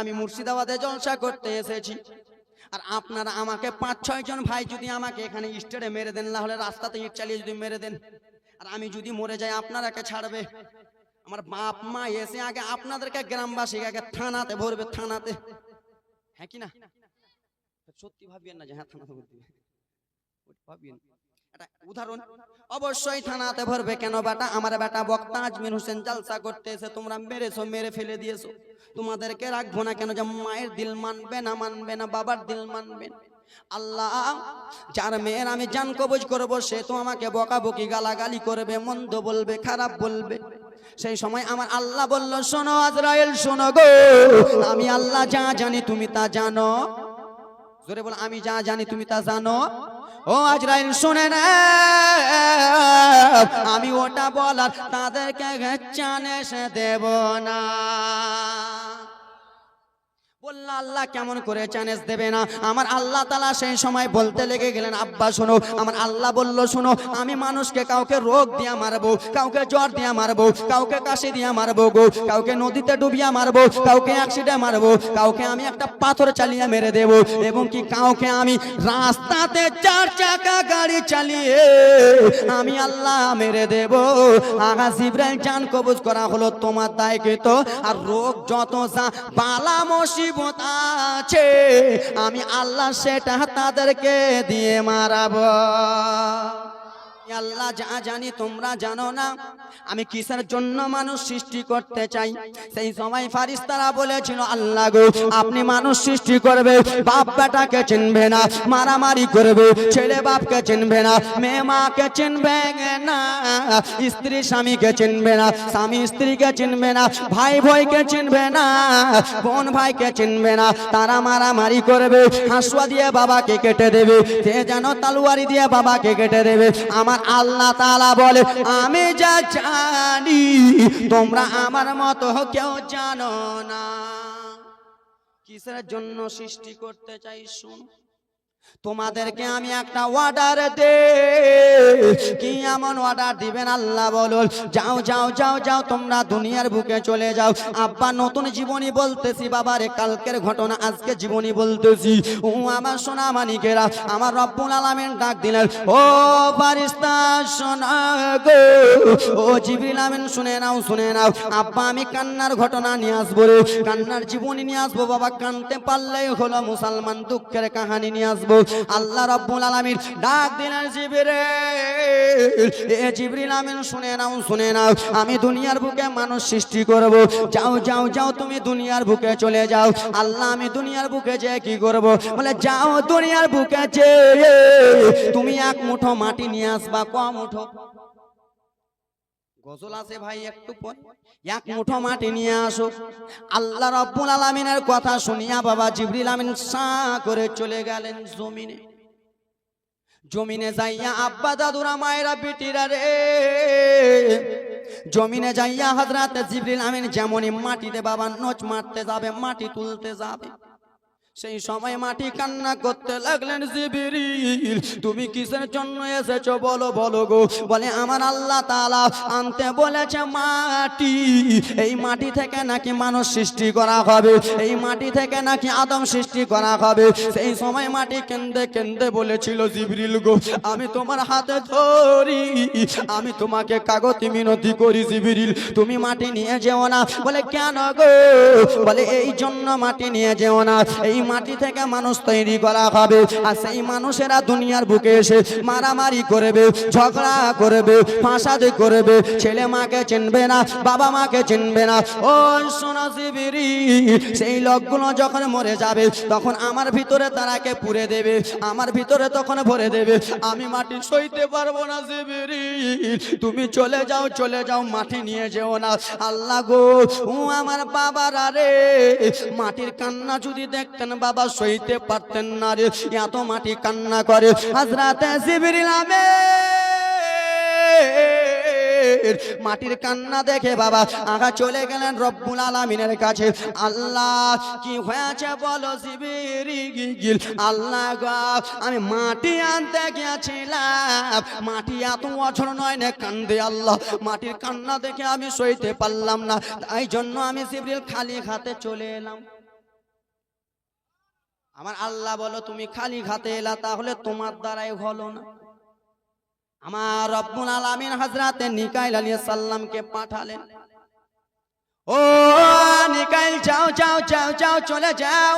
আমি মুর্শিদাবাদে জলসা করতে এসেছি, আর আপনারা আমাকে 5-6 জন ভাই যদি আমাকে এখানে স্টেডে মেরে দেন, না হলে রাস্তাতে ইট চালিয়ে যদি মেরে দেন, আর আমি যদি মরে যাই আপনারাকে ছাড়বে? আমার বাপ মা এসে আগে আপনাদেরকে গ্রামবাসী আগে থানাতে ভরবে, থানাতে। হ্যাঁ কি না? সত্যি ভাবিয়েন না যে হ্যাঁ থানাতে ভরবে, ভাবিয়েন। এটা উদাহরণ। অবশ্যই থানাতে ভরবে। কেন বেটা? আমার বেটা বক্তা আজমির হোসেন জলসা করতে এসে তোমরা মেরেছো, মেরে ফেলে দিয়েছো। তোমাদেরকে রাখবো না কেন? যে মায়ের দিল মানবে না, মানবে না, বাবার দিল মানবে না। আল্লাহ যার মেয়ের আমি জান কবজ করবো, সে তো আমাকে বকাবকি গালাগালি করবে, মন্দ বলবে, খারাপ বলবে। সেই সময় আমার আল্লাহ বলল, শোনো আজরাইল শোনো গো, আমি আল্লাহ যা জানি তুমি তা জানো। জোরে বল, আমি যা জানি তুমি তা জানো। ও আজরাইল শুনে না, আমি ওটা বলার তাদেরকে চ্যালেঞ্জ দেব না। বললা আল্লাহ কেমন করে চ্যালেঞ্জ দেবে না? আমার আল্লাহ তাআলা সেই সময় বলতে লেগে গেলেন, আব্বা শোনো, আমার আল্লাহ বলল শোনো, আমি মানুষকে কাউকে রোগ দিয়ে মারবো, কাউকে জ্বর দিয়ে মারবো, কাউকে কাশি দিয়ে মারবো গো, কাউকে নদীতে ডুবিয়ে মারবো, কাউকে অ্যাক্সিডেন্টে মারবো, কাউকে আমি একটা পাথর চালিয়ে মেরে দেবো, এবং কি কাউকে আমি রাস্তাতে 4 চাকা গাড়ি চালিয়ে আমি আল্লাহ মেরে দেব। আগা জিবরাইল জান কবজ করা হলো তোমার দায়িত্ব। আর রোগ যত যা বালা মুসিবত আছে, আমি আল্লাহ সেটা তাদেরকে দিয়ে মারাবো। আল্লাহ যা জানি তোমরা জানো না। আমি কিসের জন্য মানুষ সৃষ্টি করতে চাই? সেই সময় ফারিস্তারা বলেছিল, আল্লাহ গো আপনি মানুষ সৃষ্টি করবে, বাপ বেটাকে চিনবে না, মারামারি করবে, ছেলে বাপকে চিনবে না, মেয়ে মাকে চিনবে না, স্ত্রী স্বামীকে চিনবে না, স্বামী স্ত্রীকে চিনবে না, ভাই ভাইকে চিনবে না, বোন ভাইকে চিনবে না। তারা মারামারি করবে, হাসুয়া দিয়ে বাবাকে কেটে দেবে, সে যেন তলোয়ারি দিয়ে বাবাকে কেটে দেবে। আমার আল্লাহ তাআলা বলে, আমি যা জানি তোমরা আমার মতো কেউ জানো না। কিসের জন্য সৃষ্টি করতে চাই? শুন, তোমাদেরকে আমি একটা অর্ডার দে। কি এমন অর্ডার দিবেন? আল্লাহ বলো, যাও যাও যাও যাও, তোমরা দুনিয়ার বুকে চলে যাও। আব্বা নতুন জীবনী বলতেছি, বাবারে কালকের ঘটনা আজকে জীবনী বলতেছি। ও আমার সোনা মানিকেরা, আমার রব্বুল আলামিন ডাক দিলেন, ও ফারিস্তা শোনা গো, ও জিবরিল আমিন শুনে নাও, শুনে নাও। আব্বা আমি কান্নার ঘটনা নিয়ে আসবো রে, কান্নার জীবনী নিয়ে আসবো। বাবা কানতে পারলেই হলো মুসলমান, দুঃখের কাহিনী নিয়ে আসবো। আল্লাহ রাব্বুল আলামিন ডাক দিলেন, জিবরিল, এ জিবরিল আমিন শুনে নাও, শুনে নাও। আমি দুনিয়ার বুকে মানুষ সৃষ্টি করব। যাও যাও যাও, তুমি দুনিয়ার বুকে চলে যাও। আল্লাহ আমি দুনিয়ার বুকে যে কি করব? বলে যাও দুনিয়ার বুকে যে তুমি 1 মুঠো মাটি নিয়ে আসবা। ক মুঠো? গজল আছে ভাই, একটু পর 1 মুঠো মাটি নিয়ে আসো। আল্লাহ রাব্বুল আলামিনের কথা শুনিয়া বাবা জিবরিল আমিন সা করে চলে গেলেন জমিনে। জমিনে যাইয়া আব্বা দাদুরা মায়েরা বিটিরা রে, জমিনে যাইয়া হযরত জিবরিল আমিন যেমনই মাটিতে বাবা নোচ মারতে যাবে, মাটি তুলতে যাবে, সেই সময় মাটি কান্না করতে লাগলেন, জিবরিল তুমি কিসের জন্য এসেছো বলো বলো গো। বলে আমার আল্লাহ তাআলা আনতে বলেছে মাটি, এই মাটি থেকে নাকি মানুষ সৃষ্টি করা হবে, এই মাটি থেকে নাকি আদম সৃষ্টি করা হবে। সেই সময় মাটি কেঁদে কেঁদে বলেছিল, জিবরিল গো আমি তোমার হাতে ধরি, আমি তোমাকে কাগতি মিনতি করি, জিবরিল তুমি মাটি নিয়ে যেও না। বলে কেন গো? বলে এই জন্য মাটি নিয়ে যেও না, এই মাটি থেকে মানুষ তৈরি করা হবে, আর সেই মানুষেরা দুনিয়ার বুকে এসে মারামারি করবে, ঝগড়া করবে, ফাসাদ করবে, ছেলে মাকে চিনবে না, বাবা মাকে চিনবে না। ও সোনা জিবরিল, সেই লোকগুলো যখন মরে যাবে তখন আমার ভিতরে তারাকে পুরে দেবে, আমার ভিতরে তখন ভরে দেবে। আমি মাটি সইতে পারবো না, জিবরিল তুমি চলে যাও, চলে যাও, মাটি নিয়ে যেও না। আল্লাহ গো, ও আমার বাবারা রে, মাটির কান্না যদি দেখতেন বাবা সইতে পারতেন না রে, এত মাটি কান্না করে। হযরত জিবরিল আমিন মাটির কান্না দেখে বাবা আগা চলে গেলেন রব্বুল আলামিনের কাছে। আল্লাহ কি হয়েছে বলো জিবরিল? আল্লাহ গো আমি মাটি আনতে গিয়েছিলাম, মাটি এত বছর নয় না কান্দে আল্লাহ, মাটির কান্না দেখে আমি সইতে পারলাম না, তাই জন্য আমি জিবরিল খালি হাতে চলে এলাম। আমার আল্লাহ বলো তুমি খালি হাতে এলা, তাহলে তোমার দ্বারাই হলো না। আমার রব্বুল আলামিন হযরতে মিকাইল আলাইহিস সালামকে পাঠালেন, ও মিকাইল যাও যাও যাও যাও চলে যাও,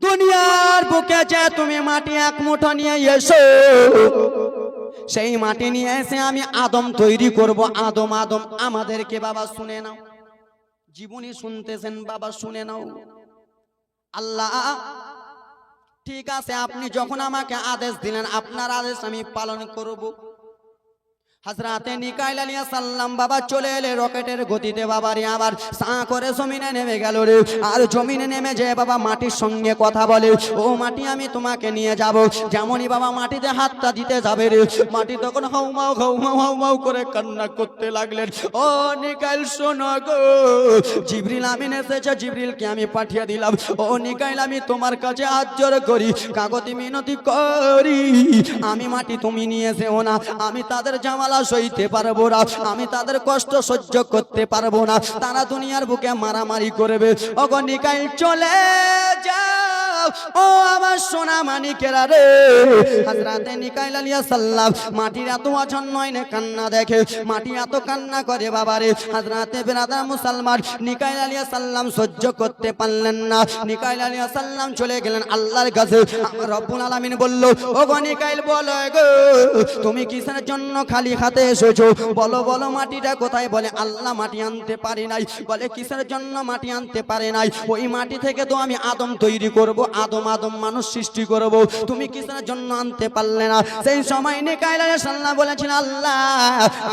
দুনিয়ার বুকে যে তুমি মাটি এক মুঠো নিয়ে এসো, সেই মাটি নিয়ে এসে আমি আদম তৈরি করব। আদম আদম আমাদেরকে বাবা শুনে নাও, জীবনী শুনতেছেন বাবা শুনে নাও। আল্লাহ ঠিক আছে, আপনি যখন আমাকে আদেশ দিলেন আপনার আদেশ আমি পালন করব। হযরতে মিকাইল আলাইহিস সালাম বাবা চলে এলে রকেটের গতিতে বাবা রে, আবার সা করে জমিনে নেমে গেল রে। আর জমিনে নেমে যে বাবা মাটির সঙ্গে কথা বলে, ও মাটি আমি তোমাকে নিয়ে যাব। যেমনই বাবা মাটিতে হাতটা দিতে যাবে রে, মাটি তখন হাউমাউ হাউমাউ হাউমাউ করে কান্না করতে লাগলেন। ও মিকাইল শোনো গো, জিবরিল আমিন এসেছে, জিবরিলকে আমি পাঠিয়ে দিলাম। ও মিকাইল আমি তোমার কাছে হাত জোড় করি, কাগতি মিনতি করি, আমি মাটি তুমি নিয়ে যেও না, আমি তাদের জামাল সইতে পারবো না, আমি তাদের কষ্ট সহ্য করতে পারবো না, তারা দুনিয়ার বুকে মারামারি করবে। ওগো মিকাইল চলে যাও, ও আমার সোনা মানিকেরা রে। হযরতে মিকাইল আলাইহিস সালাম মাটির এত অজন্যয় কান্না দেখে, মাটি এত কান্না করে বাবা রে। হযরতে বিরাদার মুসলমান মিকাইল আলাইহিস সালাম সহ্য করতে পারলেন না, মিকাইল আলাইহিস সালাম চলে গেলেন আল্লাহর কাছে। আমার রব্বুল আলামিন বলল, ওগো মিকাইল বলো গো, তুমি কিসের জন্য খালি হাতে এসেছো, বলো বলো মাটিটা কোথায়? বলে আল্লাহ মাটি আনতে পারি নাই। বলে কিসের জন্য মাটি আনতে পারে নাই? ওই মাটি থেকে তো আমি আদম তৈরি করব, আদম আদম মানুষ সৃষ্টি করব, তুমি কিসের জন্য আনতে পারলে না? সেই সময় মিকাইল আলাইহিস সালাম বলেছেন, আল্লাহ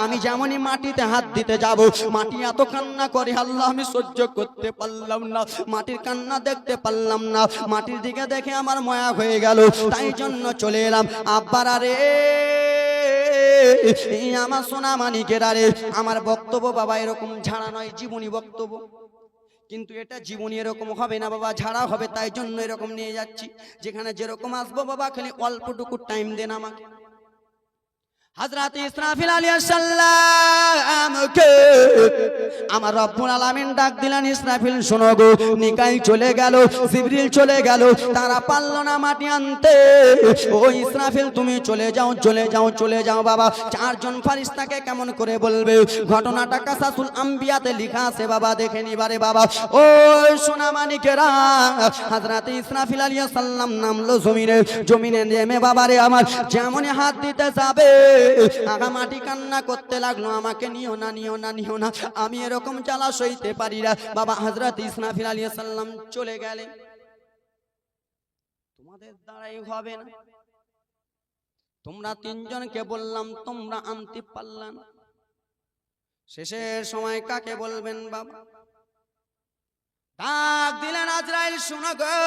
আমি যেমনই মাটিতে হাত দিতে যাব, মাটি এত কান্না করে আল্লাহ আমি সহ্য করতে পারলাম না, মাটির কান্না দেখতে পারলাম না, মাটির দিকে দেখে আমার মায়া হয়ে গেল, তাই জন্য চলে এলাম। আব্বারা রে, আমার সোনা মানিকেরা রে, আমার বক্তব্য বাবা এরকম ঝাড়া নয়, জীবনী বক্তব্য, কিন্তু এটা জীবনী এরকম হবে না বাবা, ঝাড়া হবে, তাই জন্য এরকম নিয়ে যাচ্ছি। যেখানে যেরকম আসবো বাবা খালি অল্পটুকু টাইম দেন আমাকে। হযরতে ইসরাফিল আলাইহিস সালামকে আমার রব্বুল আলামিন ডাক দিলেন, ইসরাফিল শোনো গো, মিকাইল চলে গেল, জিবরিল চলে গেল, তারা পারল না মাটি আনতে। ও ইসরাফিল তুমি চলে যাও চলে যাও চলে যাও বাবা। চারজন ফেরেশতাকে কেমন করে বলবে? ঘটনাটা কাসাসুল আম্বিয়াতে লেখা আছে বাবা, দেখে নিবারে বাবা। ও সোনা মানিকেরা, হযরতে ইসরাফিল আলাইহিস সালাম নামলো জমিনে, জমিনে নেমে বাবারে আমার যেমনই হাত দিতে যাবে আগা মাটি কান্না করতে লাগলো, আমাকে নিও না নিও না নিও না, আমি এরকম জ্বালা সইতে পারি না বাবা। হযরত ইসরাফিল আলাইহিস সালাম চলে গেলে, তোমাদের দ্বারাই হবে না, তোমরা তিনজনকে বললাম তোমরা আনতে পারলে না, শেষের সময় কাকে বলবেন বাবা? ডাক দিলেন, আজরাইল শোনো গো,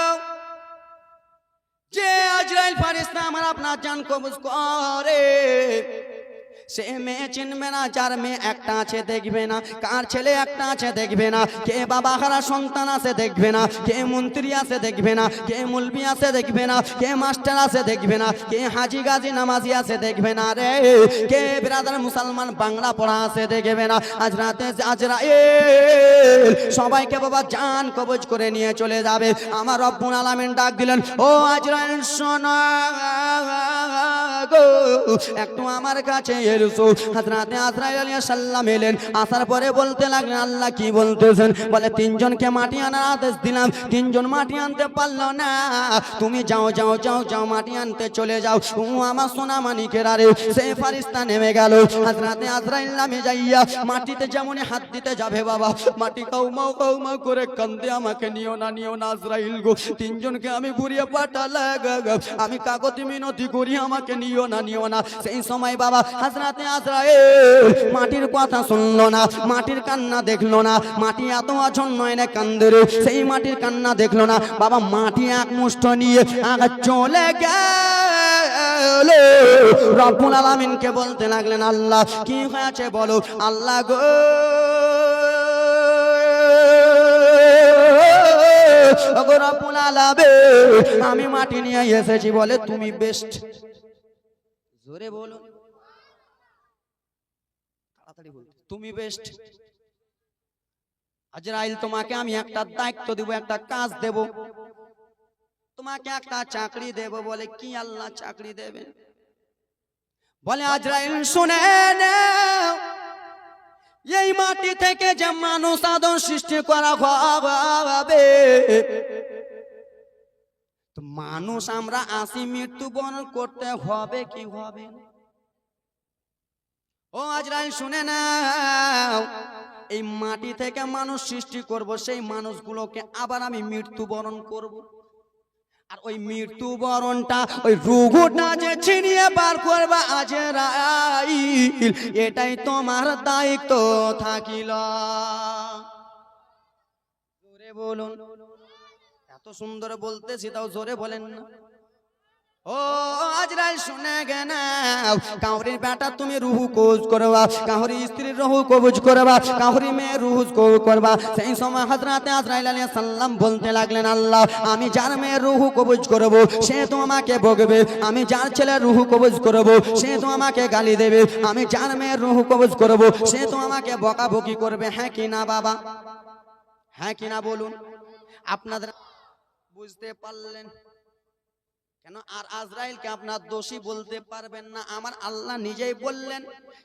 যে আজরাইল ফেরেশতা আমার আপনার জান কবজ করে, সে মেয়ে চিনবে না, যার মেয়ে একটা আছে দেখবে না, কার ছেলে একটা আছে দেখবে না, কে বাবা হারা সন্তান আছে দেখবে না, কে মন্ত্রী আছে দেখবে না, কে মুলবি আছে দেখবে না, কে মাস্টার আছে দেখবে না, কে হাজি গাজি নামাজি আছে দেখবে না রে, কে বিরাদার মুসলমান বাংলা পড়া আছে দেখবে না। আজ রাতে আজরাইল সবাইকে বাবা জান কবজ করে নিয়ে চলে যাবে। আমার রব্বুল আলামিন ডাক দিলেন, ও আজরাইল শোনো গো, একটু আমার কাছে এসো। হযরতে আজরাইল আলাইহিস সালাম এলেন, আসার পরে বলতে লাগলেন, আল্লাহ কি বলতেছেন? বলে তিনজনকে মাটি আনার আদেশ দিলাম, তিনজন মাটি আনতে পারলো না, তুমি যাও যাও যাও যাও মাটি আনতে চলে যাও। ও আমার সোনা মানিকেরা রে, সেই ফেরেশতা নেমে গেল। হযরতে আজরাইল নামে যাইয়া মাটিতে যেমনই হাত দিতে যাবে বাবা, মাটি কাউমাও কাউমাও করে কান্দে, আমাকে নিও না নিও না আজরাইল গো, তিনজনকে আমি ঘুরিয়ে পাঠালে, আমি কাগতি মিনতি করি, আমাকে নিও না নিও না। সেই সময় বাবা হযরতে আজরাইল মাটির কথা শুনলো না, মাটির কান্না দেখলো না, মাটি এত অজন্যয় না কান্দে রে, সেই মাটির কান্না দেখলো না বাবা। মাটি এক মুষ্ঠ নিয়ে আগে চলে গেল, রব্বুল আলামিনকে বলতে লাগলেন, আল্লাহ কি হয়েছে বলো? আল্লাহ গো রব্বুল আলামিন আমি মাটি নিয়ে এসেছি, বলে তুমি বেস্ট, জোরে বলো, তাড়াতাড়ি বলো, তুমি বেস্ট। আজরাইল তোমাকে আমি একটা দায়িত্ব দেব, একটা কাজ দেব, তোমাকে একটা চাকরি দেব। বলে কি আল্লাহ চাকরি দেবেন? বলে আজরাইল শুনে নাও, এই মাটি থেকে যে মানুষ আদম সৃষ্টি করা হবে, তো মানুষ আমরা আসি মৃত্যুবরণ করতে হবে কি হবে? ও আজরাইল শুনে নাও, এই মাটি থেকে মানুষ সৃষ্টি করব, সেই মানুষগুলোকে আবার আমি মৃত্যুবরণ করব। আর ওই মৃত্যুবরণটা ওই রুহুটা যে ছিনিয়ে বার করবা আজরাইল, এটাই তোমার দায়িত্ব থাকিল। জোরে বলুন। এত সুন্দর বলতেছি তাও জোরে বলেন না। ও আজরাইল শুনে গেনাও, কাউরির বেটা তুমি রুহু কবজ করবা, কাউরি স্ত্রীর রুহু কবজ করবা, কাউরি মেয়ের রুহু কবজ করবা। সেই সময় হযরতে আজরাইল আলাইহিস সালাম বলতে লাগলেন, আল্লাহ আমি যার মেয়ের রুহু কবজ করব সে তো আমাকে বকবে, আমি যার ছেলের রুহু কবজ করব সে তো আমাকে গালি দেবে, আমি যার মেয়ের রুহু কবজ করব সে তো আমাকে বকাবকি করবে। হ্যাঁ কি না বাবা? হ্যাঁ কি না বলুন? আপনাদের বুঝতে পারলেন কেন? আর আজরাইলকে আপনার দোষী বলতে পারবেন না। আমার আল্লাহ নিজেই বললেন,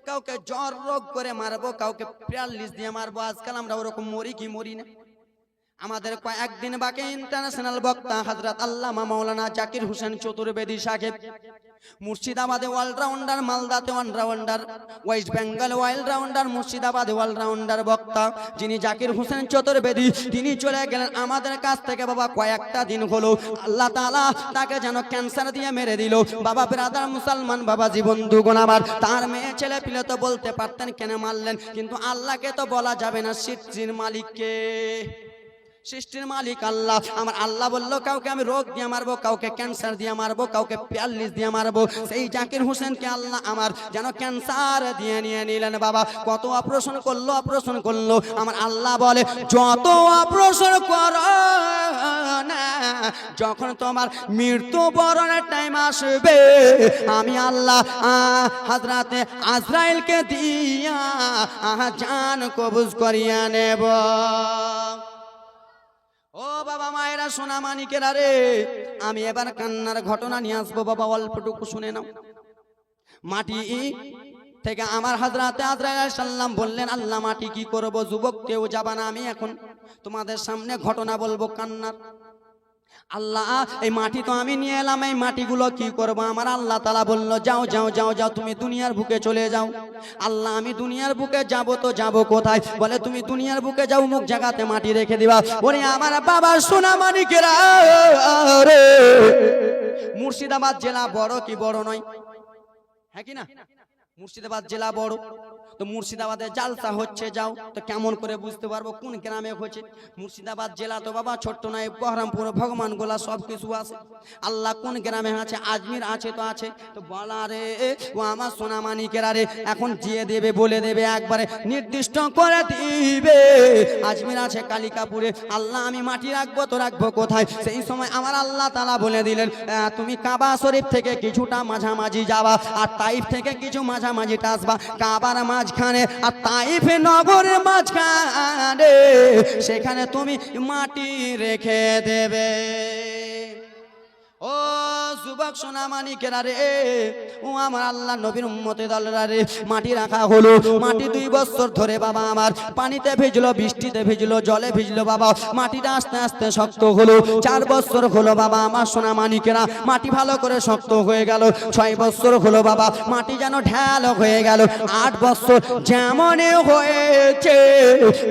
কাউকে জ্বর রোগ করে মারবো, কাউকে প্যারালিস দিয়ে মারবো। আজকাল আমরা ওরকম মরি কি মরি না? আমাদের কয়েকদিন বাকি ইন্টারন্যাশনাল বক্তা হযরত আল্লামা মাওলানা জাকির হোসেন চতুর্বেদী সাহেব, মুর্শিদাবাদে অলরাউন্ডার, মালদাতে অলরাউন্ডার, ওয়েস্ট বেঙ্গল অলরাউন্ডার, মুর্শিদাবাদে অলরাউন্ডার বক্তা যিনি জাকির হোসেন চতুর্বেদী, তিনি চলে গেলেন আমাদের কাছ থেকে। বাবা কয়েকটা দিন হলো আল্লাহ তাআলা তাকে যেন ক্যান্সার দিয়ে মেরে দিল। বাবা ব্রাদার মুসলমান বাবা জীবন দুগুণ আমার, তার মেয়ে ছেলে পিলে তো বলতে পারতেন কেন মারলেন, কিন্তু আল্লাহকে তো বলা যাবে না। সৃষ্টির মালিককে, সৃষ্টির মালিক আল্লাহ। আমার আল্লাহ বলল কাউকে আমি রোগ দিয়ে মারবো, কাউকে ক্যান্সার দিয়ে মারবো, কাউকে প্যারালিস দিয়ে মারবো। সেই জাকির হোসেনকে আল্লাহ আমার যেন ক্যান্সার দিয়ে নিয়ে নিলেন। বাবা কত অপারেশন করলো, অপারেশন করলো। আমার আল্লাহ বলে যত অপারেশন করো না, যখন তোমার মৃত্যুবরণের টাইম আসবে, আমি আল্লাহ হযরতে আজরাইলকে দিয়া জান কবজ করিয়া নেব। ও বাবা মায়েরা সোনা মানিকেরা রে, আমি এবার কান্নার ঘটনা নিয়ে আসবো। বাবা অল্পটুকু শুনে নাও। মাটি থেকে আমার হযরতে আজরাইল আলাইহিস সালাম বললেন, আল্লাহ মাটি কি করব? যুবক কেউ যাবা না, আমি এখন তোমাদের সামনে ঘটনা বলবো কান্নার। আল্লাহ এই মাটি তো আমি নিয়ে এলাম, এই মাটিগুলো কি করবো? আমার আল্লাহ তাআলা বলল যাও যাও যাও যাও, তুমি দুনিয়ার বুকে চলে যাও। আল্লাহ আমি দুনিয়ার বুকে যাব তো যাব কোথায়? বলে তুমি দুনিয়ার বুকে যাও, মুখ জায়গাতে মাটি রেখে দিবা। ওরে আমার বাবা সোনা মানিকেরা রে, মুর্শিদাবাদ জেলা বড় কি বড় নয়? হ্যাঁ কি না? মুর্শিদাবাদ জেলা বড়। তো মুর্শিদাবাদে জালসা হচ্ছে, যাও তো কেমন করে বুঝতে পারবো কোন গ্রামে হচ্ছে? মুর্শিদাবাদ জেলা তো বাবা ছোট্ট নয়, বহরমপুর ভগবান গোলা সব কিছু আছে। আল্লাহ কোন গ্রামে আছে? আজমির আছে তো আছে। তো বলা রে ও আমার সোনা মানিকেরা রে, এখন দিয়ে দেবে, বলে দেবে, একবারে নির্দিষ্ট করে দিবে। আজমির আছে কালিকাপুরে। আল্লাহ আমি মাটি রাখবো তো রাখবো কোথায়? সেই সময় আমার আল্লাহ তাআলা বলে দিলেন, তুমি কাবা শরীফ থেকে কিছুটা মাঝামাঝি যাবা, আর তাইফ থেকে কিছু মাঝামাঝিটা আসবা। কাবার মাঝখানে আর তাইফ নগরের মাঝখানে, সেখানে তুমি মাটি রেখে দেবে। ও যুবক সোনা মানিকেরা রে, ও আমার আল্লাহ নবীর উম্মতে দলরা রে, মাটি রাখা হলো। মাটি 2 বছর ধরে বাবা আমার পানিতে ভিজলো, বৃষ্টিতে ভিজলো, জলে ভিজলো। বাবা মাটিটা আস্তে আস্তে শক্ত হলো। 4 বছর হলো বাবা আমার সোনা মানিকেরা, মাটি ভালো করে শক্ত হয়ে গেল। 6 বছর হলো বাবা মাটি যেন ঢাল হয়ে গেল। 8 বছর যেমন হয়েছে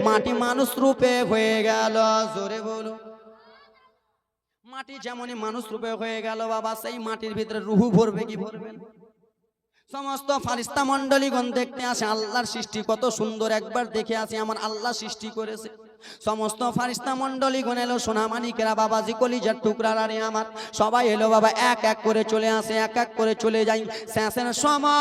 মাটি মানুষ রূপে হয়ে গেল। জোরে বলো। মাটি যেমনই মানুষ রূপে হয়ে গেল বাবা, সেই মাটির ভিতরে রুহু ভরবে কি ভরবে? সমস্ত ফারিস্তা মণ্ডলীগণ দেখতে আসে আল্লাহর সৃষ্টি কত সুন্দর, একবার দেখে আসে আমার আল্লাহ সৃষ্টি করেছে। সমস্ত ফারিস্তা মণ্ডলীগণ এলো, সোনা মানিকেরা বাবাজি কলিজার টুকরারা রে আমার, সবাই এলো বাবা। এক এক করে চলে আসে, এক এক করে চলে যাই। শেষের সময়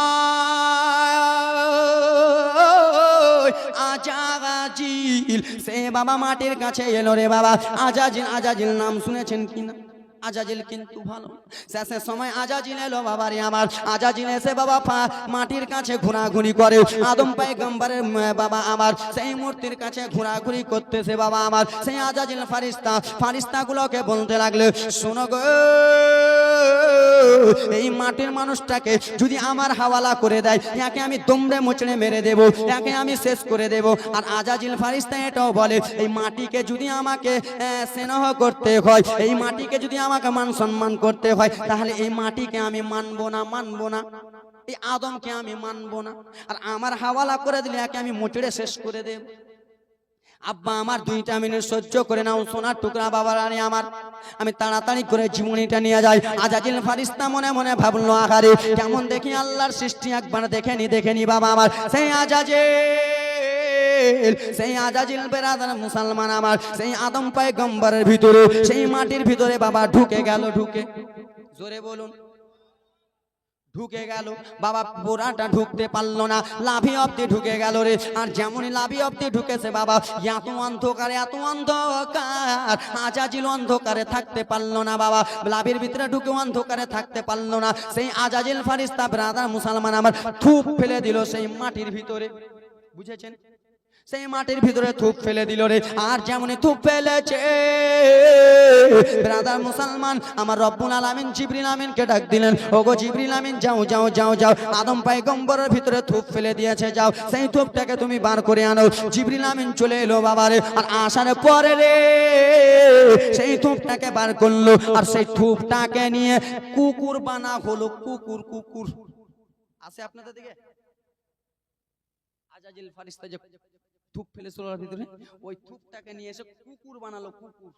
আজাজিল সে বাবা মাটির কাছে এলো রে বাবা। আজাজিল, আজাজিল নাম শুনেছেন কিনা? আজাজিল কিন্তু ভালো। শেষের সময় আজাজিল এলো বাবারে আমার। আজাজিল এসে বাবা মাটির কাছে ঘোরাঘুরি করে। আদম পয়গম্বরের বাবা আমার সেই মূর্তির কাছে ঘোরাঘুরি করতেছে বাবা আমার। সেই আজাজিল ফারিস্তাগুলোকে বলতে লাগলো, শোনো গো, এই মাটির মানুষটাকে যদি আমার হাওয়ালা করে দেয়, একে আমি দমড়ে মুচড়ে মেরে দেব, একে আমি শেষ করে দেব। আর আজাজিল ফারিস্তা এটাও বলে, এই মাটিকে যদি আমাকে স্নেহ করতে হয়, এই মাটিকে যদি আমাকে মান সম্মান করতে হয়, তাহলে এই মাটিকে আমি মানবো না, এই আদমকে আমি মানবো না। আর আমার হাওয়ালা করে দিলে একে আমি মুচড়ে শেষ করে দেব। আব্বা আমার 2টা মিনিট সহ্য করে নাও সোনার টুকরা বাবার আরে আমার। আমি তাড়াতাড়ি করে জীবনীটা নিয়ে যাই। আজাজিল ফারিস্তা মনে মনে ভাবলো, আহারে কেমন দেখি আল্লাহর সৃষ্টি, একবার দেখেনি বাবা আমার। সেই আজাজিল বেরাদার মুসলমান আমার, সেই আদম পয়গম্বরের ভিতরে, সেই মাটির ভিতরে বাবা ঢুকে গেল। জোরে বলুন, ঢুকে গেল বাবা। পোড়াটা ঢুকতে পারলো না, লাভি অব্দি ঢুকে গেল রে। আর যেমনই লাভি অব্দি ঢুকেছে বাবা, এত অন্ধকার আজাজিল অন্ধকারে থাকতে পারলো না বাবা। লাভির ভিতরে ঢুকে অন্ধকারে থাকতে পারলো না। সেই আজাজিল ফারিস্তা ব্রাদার মুসলমান আমার থুপ ফেলে দিল সেই মাটির ভিতরে। বুঝেছেন? সেই মাটির ভিতরে থুপ ফেলে দিল রে। আর যেমনই থুপ ফেলেছে ব্রাদার মুসলমান আমার, রব্বুল আলামিন জিবরিল আমিনকে ডাক দিলেন, ওগো জিবরিল আমিন, যাও আদম পয়গম্বরের ভিতরে থুপ ফেলে দিয়েছে, যাও সেই থুপটাকে তুমি বার করে আনো। জিবরিল আমিন চলে এলো বাবারে। আর আসার পরে রে সেই থুপটাকে বার করলো। আর সেই থুপটাকে নিয়ে কুকুর বানা হলো। কুকুর আছে আপনাদের দিকে? আজাজিল ফারিস্তা যে থুপ ফেলেছিল ভিতরে, ওই থুপটাকে নিয়ে এসে কুকুর বানালো। কুকুর